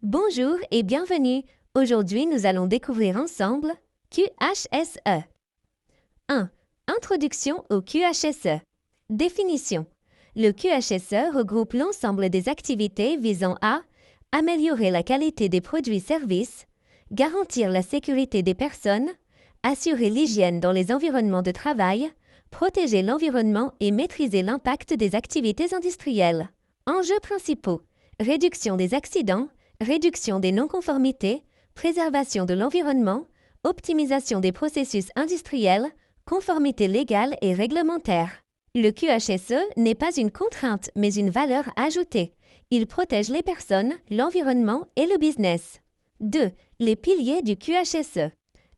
Bonjour et bienvenue. Aujourd'hui, nous allons découvrir ensemble QHSE. 1. Introduction au QHSE. Définition. Le QHSE regroupe l'ensemble des activités visant à améliorer la qualité des produits-services, garantir la sécurité des personnes, assurer l'hygiène dans les environnements de travail, protéger l'environnement et maîtriser l'impact des activités industrielles. Enjeux principaux. Réduction des accidents, réduction des non-conformités, préservation de l'environnement, optimisation des processus industriels, conformité légale et réglementaire. Le QHSE n'est pas une contrainte, mais une valeur ajoutée. Il protège les personnes, l'environnement et le business. 2. Les piliers du QHSE.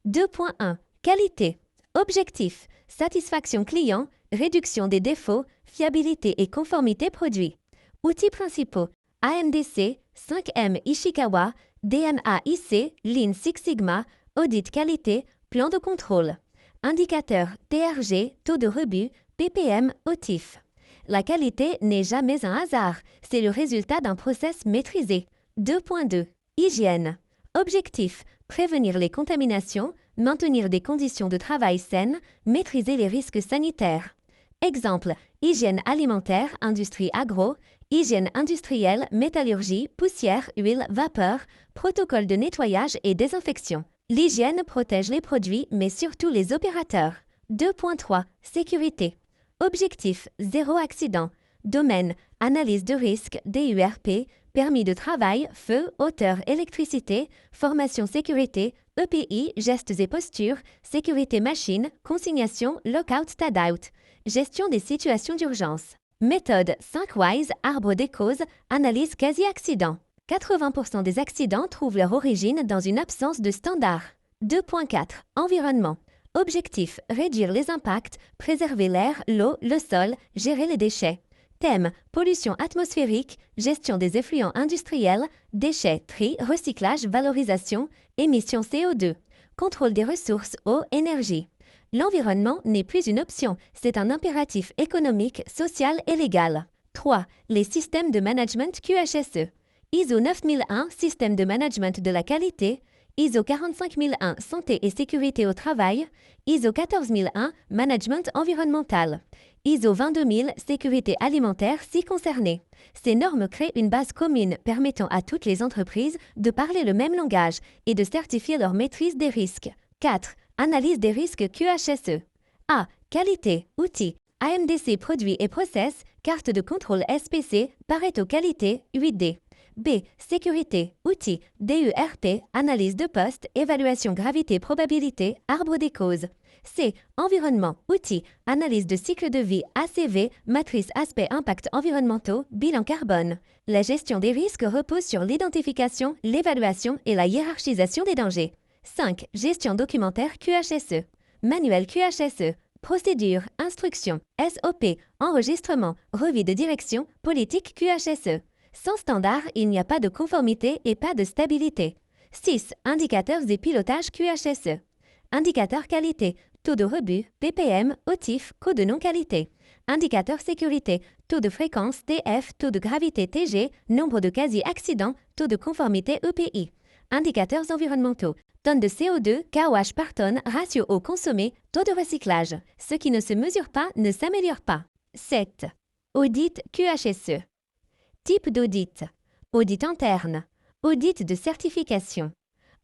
2.1. Qualité. Objectif. Satisfaction client, réduction des défauts, fiabilité et conformité produit. Outils principaux. AMDC, 5M Ishikawa, DMAIC, Lean Six Sigma, audit qualité, plan de contrôle. Indicateurs TRG, taux de rebut, ppm, OTIF. La qualité n'est jamais un hasard, c'est le résultat d'un process maîtrisé. 2.2. Hygiène. Objectif. Prévenir les contaminations, maintenir des conditions de travail saines, maîtriser les risques sanitaires. Exemple, hygiène alimentaire, industrie agro, hygiène industrielle, métallurgie, poussière, huile, vapeur, protocole de nettoyage et désinfection. L'hygiène protège les produits, mais surtout les opérateurs. 2.3. Sécurité. Objectif, zéro accident. Domaine, analyse de risque, DURP, permis de travail, feu, hauteur, électricité, formation sécurité, EPI, gestes et postures, sécurité machine, consignation, lockout-tadout. Gestion des situations d'urgence. Méthode 5WISE, arbre des causes, analyse quasi-accident. 80% des accidents trouvent leur origine dans une absence de standard. 2.4. Environnement. Objectif, réduire les impacts, préserver l'air, l'eau, le sol, gérer les déchets. Thème, pollution atmosphérique, gestion des effluents industriels, déchets, tri, recyclage, valorisation, émissions CO2. Contrôle des ressources, eau, énergie. L'environnement n'est plus une option, c'est un impératif économique, social et légal. 3. Les systèmes de management QHSE. ISO 9001, système de management de la qualité, ISO 45001, santé et sécurité au travail, ISO 14001, management environnemental, ISO 22000, sécurité alimentaire si concerné. Ces normes créent une base commune permettant à toutes les entreprises de parler le même langage et de certifier leur maîtrise des risques. 4. Analyse des risques QHSE. A. Qualité, outils, AMDC produits et process, carte de contrôle SPC, Pareto qualité, 8D. B. Sécurité, outils, DURP, analyse de poste, évaluation gravité-probabilité, arbre des causes. C. Environnement, outils, analyse de cycle de vie, ACV, matrice aspects impact environnementaux, bilan carbone. La gestion des risques repose sur l'identification, l'évaluation et la hiérarchisation des dangers. 5. Gestion documentaire QHSE. Manuel QHSE. Procédure, instruction, SOP, enregistrement, revue de direction, politique QHSE. Sans standard, il n'y a pas de conformité et pas de stabilité. 6. Indicateurs et pilotage QHSE. Indicateur qualité, taux de rebut, ppm, OTIF, coût de non-qualité. Indicateur sécurité, taux de fréquence, TF, taux de gravité TG, nombre de quasi-accidents, taux de conformité EPI. Indicateurs environnementaux, tonnes de CO2, kWh par tonne, ratio eau consommée, taux de recyclage. Ce qui ne se mesure pas ne s'améliore pas. 7. Audit QHSE. Type d'audit. Audit interne. Audit de certification.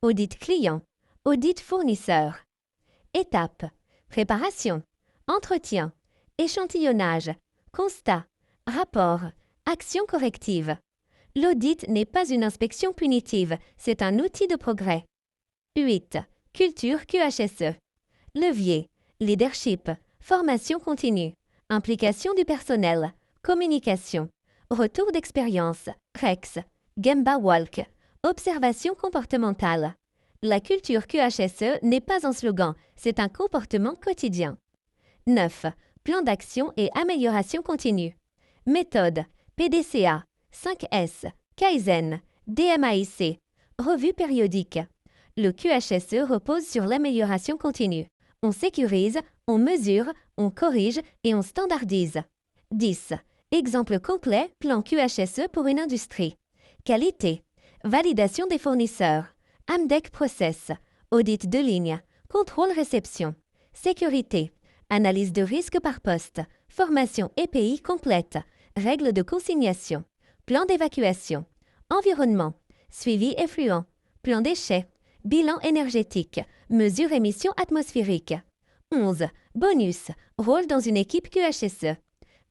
Audit client. Audit fournisseur. Étapes. Préparation. Entretien. Échantillonnage. Constat. Rapport. Action corrective. L'audit n'est pas une inspection punitive, c'est un outil de progrès. 8. Culture QHSE. Levier. Leadership. Formation continue. Implication du personnel. Communication. Retour d'expérience. REX. Gemba Walk. Observation comportementale. La culture QHSE n'est pas un slogan, c'est un comportement quotidien. 9. Plan d'action et amélioration continue. Méthode. PDCA. 5S. Kaizen. DMAIC. Revue périodique. Le QHSE repose sur l'amélioration continue. On sécurise, on mesure, on corrige et on standardise. 10. Exemple complet, plan QHSE pour une industrie. Qualité. validation des fournisseurs, AMDEC Process, audit de ligne, contrôle réception, sécurité, analyse de risque par poste, formation EPI complète, règles de consignation, plan d'évacuation, environnement, suivi effluent, plan déchets, bilan énergétique, mesure émissions atmosphériques. 11. Bonus, rôle dans une équipe QHSE.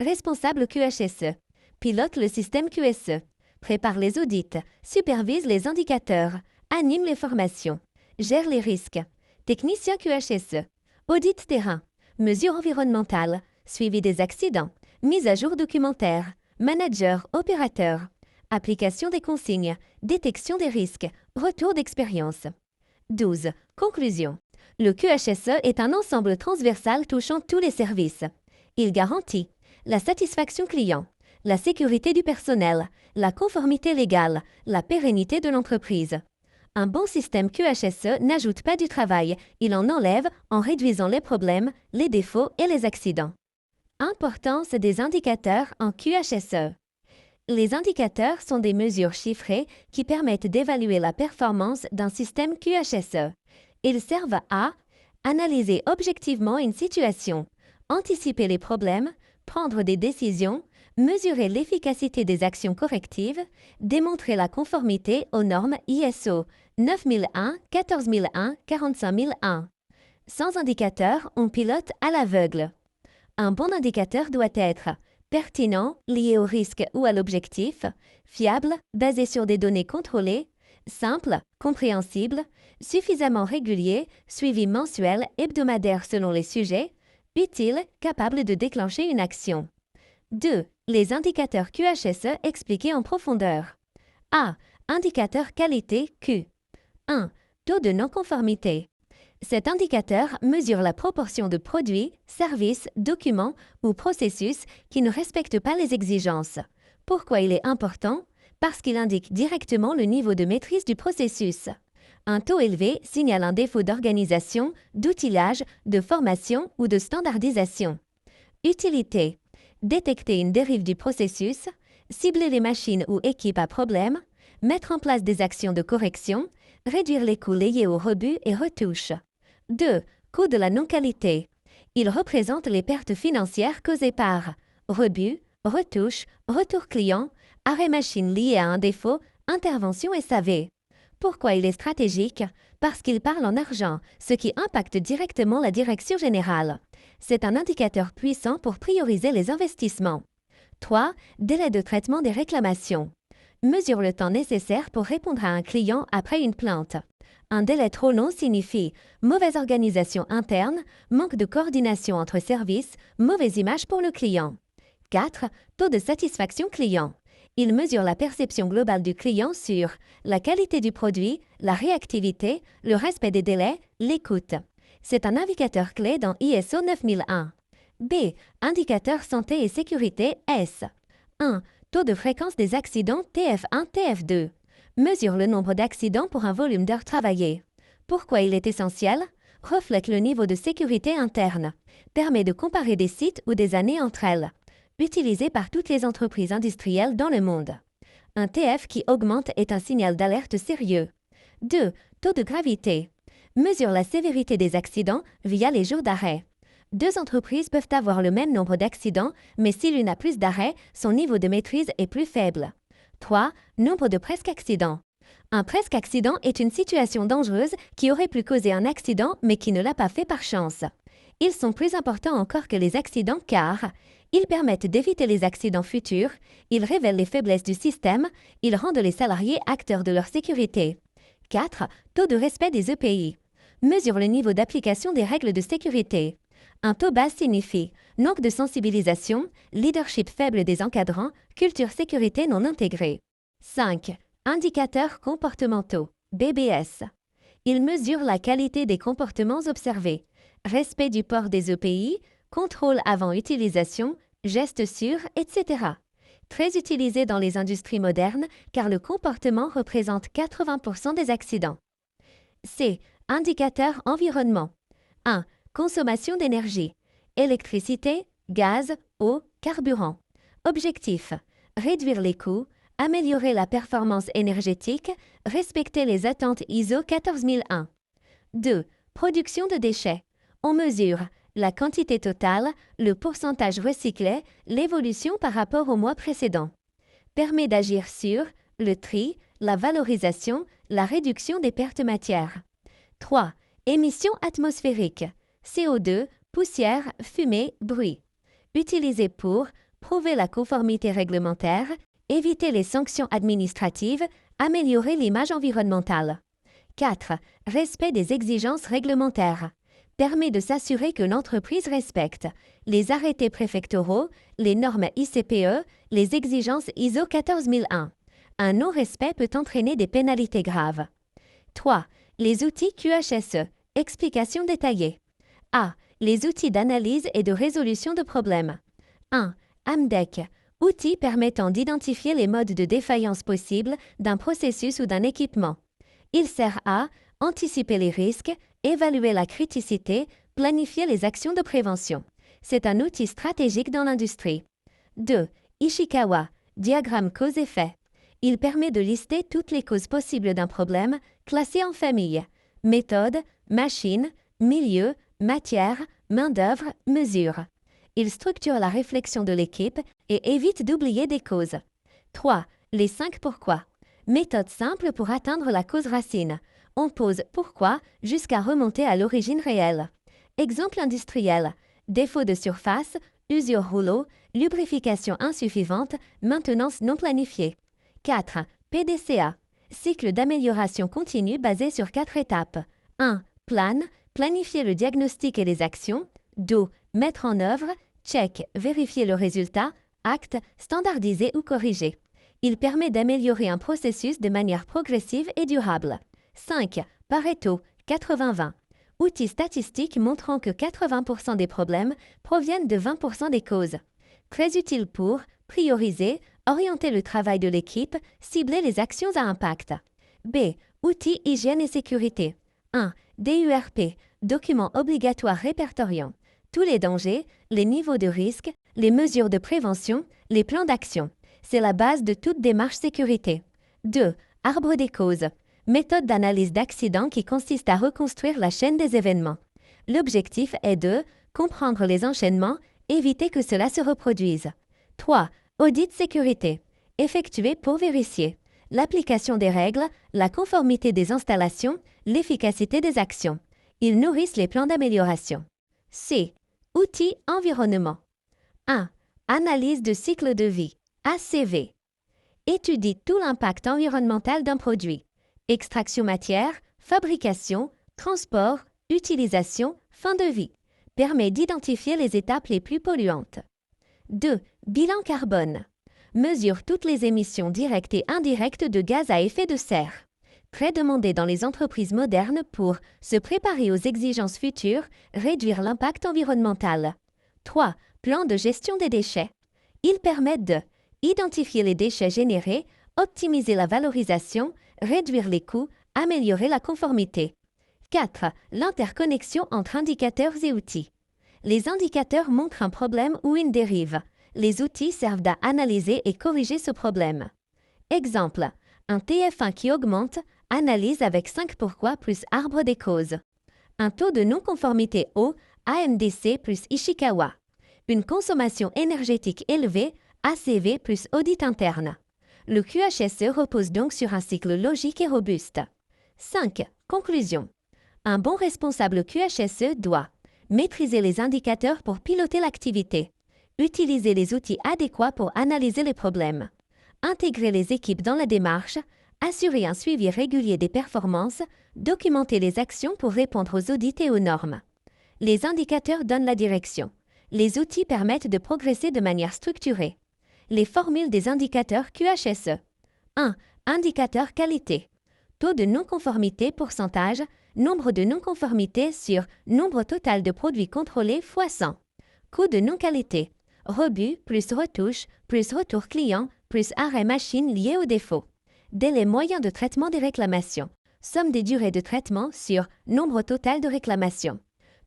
Responsable QHSE, pilote le système QSE, prépare les audits, supervise les indicateurs, anime les formations, gère les risques, technicien QHSE, audit terrain, mesures environnementales, suivi des accidents, mise à jour documentaire, manager, opérateur, application des consignes, détection des risques, retour d'expérience. 12. Conclusion. Le QHSE est un ensemble transversal touchant tous les services. Il garantit la satisfaction client, la sécurité du personnel, la conformité légale, la pérennité de l'entreprise. Un bon système QHSE n'ajoute pas du travail, il en enlève en réduisant les problèmes, les défauts et les accidents. Importance des indicateurs en QHSE. Les indicateurs sont des mesures chiffrées qui permettent d'évaluer la performance d'un système QHSE. Ils servent à analyser objectivement une situation, anticiper les problèmes, prendre des décisions, mesurer l'efficacité des actions correctives, démontrer la conformité aux normes ISO 9001, 14001, 45001. Sans indicateur, on pilote à l'aveugle. Un bon indicateur doit être pertinent, lié au risque ou à l'objectif, fiable, basé sur des données contrôlées, simple, compréhensible, suffisamment régulier, suivi mensuel, hebdomadaire selon les sujets, utile, capable de déclencher une action. 2. Les indicateurs QHSE expliqués en profondeur. A. Indicateur qualité Q. 1. Taux de non-conformité. Cet indicateur mesure la proportion de produits, services, documents ou processus qui ne respectent pas les exigences. Pourquoi il est important? Parce qu'il indique directement le niveau de maîtrise du processus. Un taux élevé signale un défaut d'organisation, d'outillage, de formation ou de standardisation. Utilité. Détecter une dérive du processus, cibler les machines ou équipes à problème, mettre en place des actions de correction, réduire les coûts liés aux rebuts et retouches. 2. Coût de la non-qualité. Il représente les pertes financières causées par rebut, retouche, retour client, arrêt machine lié à un défaut, intervention SAV. Pourquoi il est stratégique? Parce qu'il parle en argent, ce qui impacte directement la direction générale. C'est un indicateur puissant pour prioriser les investissements. 3. Délai de traitement des réclamations. Mesure le temps nécessaire pour répondre à un client après une plainte. Un délai trop long signifie mauvaise organisation interne, manque de coordination entre services, mauvaise image pour le client. 4. Taux de satisfaction client. Il mesure la perception globale du client sur la qualité du produit, la réactivité, le respect des délais, l'écoute. C'est un indicateur clé dans ISO 9001. B. Indicateur santé et sécurité S. 1. Taux de fréquence des accidents TF1, TF2. Mesure le nombre d'accidents pour un volume d'heures travaillées. Pourquoi il est essentiel? Reflète le niveau de sécurité interne. Permet de comparer des sites ou des années entre elles. Utilisé par toutes les entreprises industrielles dans le monde. Un TF qui augmente est un signal d'alerte sérieux. 2. Taux de gravité. Mesure la sévérité des accidents via les jours d'arrêt. Deux entreprises peuvent avoir le même nombre d'accidents, mais si l'une a plus d'arrêts, son niveau de maîtrise est plus faible. 3. Nombre de presque-accidents. Un presque-accident est une situation dangereuse qui aurait pu causer un accident mais qui ne l'a pas fait par chance. Ils sont plus importants encore que les accidents car ils permettent d'éviter les accidents futurs, ils révèlent les faiblesses du système, ils rendent les salariés acteurs de leur sécurité. 4. Taux de respect des EPI. Mesure le niveau d'application des règles de sécurité. Un taux bas signifie manque de sensibilisation, leadership faible des encadrants, culture sécurité non intégrée. 5. Indicateurs comportementaux, BBS. Il mesure la qualité des comportements observés, respect du port des EPI, contrôle avant utilisation, gestes sûrs, etc. Très utilisé dans les industries modernes car le comportement représente 80% des accidents. C. Indicateurs environnement. 1. Consommation d'énergie. Électricité, gaz, eau, carburant. Objectif. Réduire les coûts, Améliorer la performance énergétique, respecter les attentes ISO 14001. 2. Production de déchets. On mesure la quantité totale, le pourcentage recyclé, l'évolution par rapport au mois précédent. Permet d'agir sur le tri, la valorisation, la réduction des pertes matières. 3. Émissions atmosphériques. CO2, poussière, fumée, bruit. Utilisé pour prouver la conformité réglementaire, éviter les sanctions administratives, améliorer l'image environnementale. 4. Respect des exigences réglementaires. Permet de s'assurer que l'entreprise respecte les arrêtés préfectoraux, les normes ICPE, les exigences ISO 14001. Un non-respect peut entraîner des pénalités graves. 3. Les outils QHSE. Explication détaillée. A. Les outils d'analyse et de résolution de problèmes. 1. AMDEC. Outil permettant d'identifier les modes de défaillance possibles d'un processus ou d'un équipement. Il sert à anticiper les risques, évaluer la criticité, planifier les actions de prévention. C'est un outil stratégique dans l'industrie. 2. Ishikawa. Diagramme cause-effet. Il permet de lister toutes les causes possibles d'un problème, classées en familles. Méthode, machine, milieu, matière, main-d'œuvre, mesure. Il structure la réflexion de l'équipe et évite d'oublier des causes. 3. Les 5 pourquoi. Méthode simple pour atteindre la cause racine. On pose pourquoi jusqu'à remonter à l'origine réelle. Exemple industriel. Défaut de surface, usure rouleau, lubrification insuffisante, maintenance non planifiée. 4. PDCA. Cycle d'amélioration continue basé sur 4 étapes. 1. Plan. Planifier le diagnostic et les actions. 2. Mettre en œuvre. Check. Vérifier le résultat. Acte. Standardiser ou corriger. Il permet d'améliorer un processus de manière progressive et durable. 5. Pareto. 80-20. Outil statistique montrant que 80% des problèmes proviennent de 20% des causes. Très utile pour prioriser, orienter le travail de l'équipe, cibler les actions à impact. B. Outils hygiène et sécurité. 1. DURP. Document obligatoire répertoriant tous les dangers, les niveaux de risque, les mesures de prévention, les plans d'action. C'est la base de toute démarche sécurité. 2. Arbre des causes. Méthode d'analyse d'accidents qui consiste à reconstruire la chaîne des événements. L'objectif est de comprendre les enchaînements, éviter que cela se reproduise. 3. Audit sécurité. Effectué pour vérifier l'application des règles, la conformité des installations, l'efficacité des actions. Ils nourrissent les plans d'amélioration. C. Outils environnement. 1. Analyse de cycle de vie. ACV. Étudie tout l'impact environnemental d'un produit. Extraction matière, fabrication, transport, utilisation, fin de vie. Permet d'identifier les étapes les plus polluantes. 2. Bilan carbone. Mesure toutes les émissions directes et indirectes de gaz à effet de serre. Très demandé dans les entreprises modernes pour se préparer aux exigences futures, réduire l'impact environnemental. 3. Plan de gestion des déchets. Ils permettent de identifier les déchets générés, optimiser la valorisation, réduire les coûts, améliorer la conformité. 4. L'interconnexion entre indicateurs et outils. Les indicateurs montrent un problème ou une dérive. Les outils servent à analyser et corriger ce problème. Exemple. Un TF1 qui augmente, analyse avec 5 pourquoi plus arbre des causes. Un taux de non-conformité haut, AMDC plus Ishikawa. Une consommation énergétique élevée, ACV plus audit interne. Le QHSE repose donc sur un cycle logique et robuste. 5. Conclusion. Un bon responsable QHSE doit maîtriser les indicateurs pour piloter l'activité, utiliser les outils adéquats pour analyser les problèmes, intégrer les équipes dans la démarche, assurer un suivi régulier des performances, documenter les actions pour répondre aux audits et aux normes. Les indicateurs donnent la direction. Les outils permettent de progresser de manière structurée. Les formules des indicateurs QHSE. 1. Indicateur qualité. Taux de non-conformité pourcentage, nombre de non-conformités sur nombre total de produits contrôlés x 100. Coût de non-qualité. Rebut plus retouche plus retour client plus arrêt machine lié au défaut. Délai moyen de traitement des réclamations. Somme des durées de traitement sur nombre total de réclamations.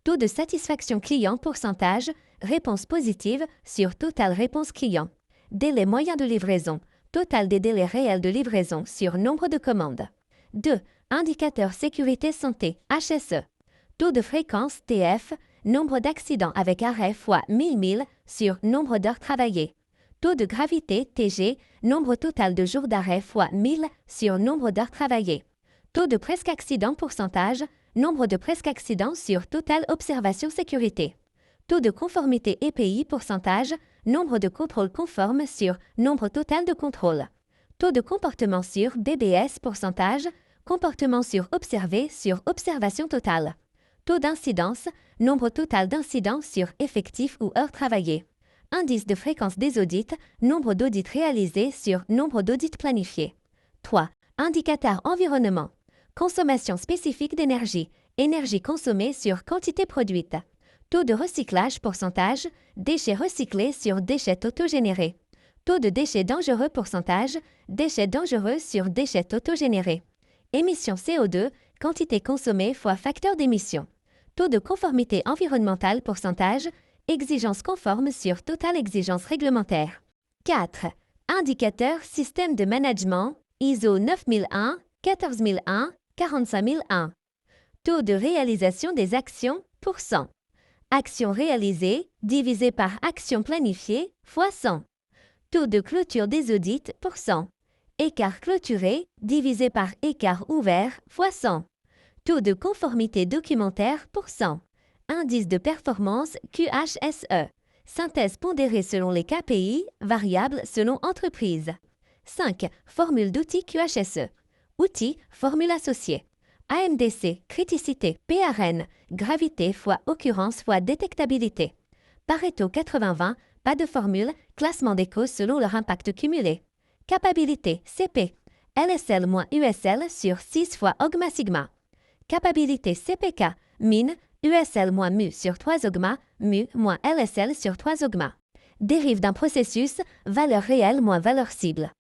Taux de satisfaction client pourcentage, réponse positive sur total réponse client. Délai moyen de livraison, total des délais réels de livraison sur nombre de commandes. 2. Indicateur sécurité santé, HSE. Taux de fréquence, TF, nombre d'accidents avec arrêt fois 1000 sur nombre d'heures travaillées. Taux de gravité, TG, nombre total de jours d'arrêt fois 1000 sur nombre d'heures travaillées. Taux de presque accident pourcentage, nombre de presque accidents sur total observation sécurité. Taux de conformité EPI pourcentage, nombre de contrôles conformes sur nombre total de contrôles. Taux de comportement sur BBS pourcentage, comportement sur observé sur observation totale. Taux d'incidence, nombre total d'incidents sur effectifs ou heures travaillées. Indice de fréquence des audits, nombre d'audits réalisés sur nombre d'audits planifiés. 3. Indicateur environnement. Consommation spécifique d'énergie, énergie consommée sur quantité produite. Taux de recyclage pourcentage, déchets recyclés sur déchets autogénérés. Taux de déchets dangereux pourcentage, déchets dangereux sur déchets autogénérés. Émissions CO2, quantité consommée fois facteur d'émission. Taux de conformité environnementale pourcentage, exigence conforme sur total exigence réglementaire. 4. Indicateur système de management, ISO 9001, 14001, 45001. Taux de réalisation des actions, %. Actions réalisées, divisé par actions planifiées, fois 100. Taux de clôture des audits, %. Écart clôturé, divisé par écart ouvert, fois 100. Taux de conformité documentaire, %. Indice de performance QHSE. Synthèse pondérée selon les KPI, variable selon entreprise. 5. Formule d'outils QHSE. Outils, formule associée. AMDC, criticité, PRN, gravité fois occurrence fois détectabilité. Pareto 80-20, pas de formule, classement des causes selon leur impact cumulé. Capabilité, CP, LSL moins USL sur 6 fois Ogma Sigma. Capabilité CPK, mine, USL moins mu sur 3 Ogma, mu moins LSL sur 3 Ogma. Dérive d'un processus, valeur réelle moins valeur cible.